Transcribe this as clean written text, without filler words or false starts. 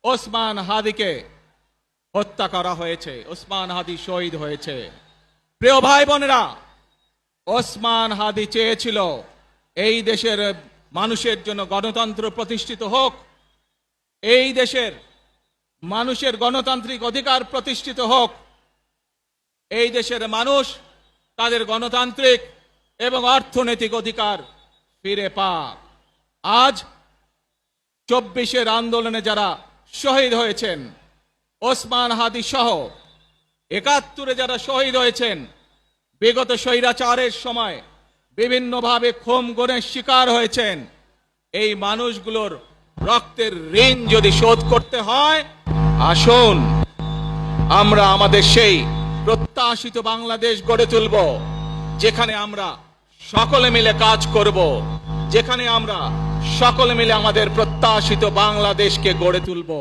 ওসমান হাদিকে হত্যা করা হয়েছে, ওসমান হাদি শহীদ হয়েছে। প্রিয় ভাই বোনেরা, ওসমান হাদি চেয়েছিল এই দেশের মানুষের জন্য গণতন্ত্র প্রতিষ্ঠিত হোক, এই দেশের মানুষের গণতান্ত্রিক অধিকার প্রতিষ্ঠিত হোক, এই দেশের মানুষ তাদের গণতান্ত্রিক এবং অর্থনৈতিক অধিকার ফিরে পাক। আজ 24-এর আন্দোলনে যারা শহীদ হয়েছেন, ওসমান হাদি সহ 71-এ যারা শহীদ হয়েছেন, বিগত স্বৈরাচারের সময় বিভিন্নভাবে খুন গুমের শিকার হয়েছেন, এই মানুষগুলোর রক্তের ঋণ যদি শোধ করতে হয়, আসুন আমরা আমাদের সেই প্রত্যাশিত বাংলাদেশ গড়ে তুলব, যেখানে আমরা সকলে মিলে কাজ করব, যেখানে আমরা সকলে মিলে আমাদের প্রত্যাশিত বাংলাদেশকে গড়ে তুলব।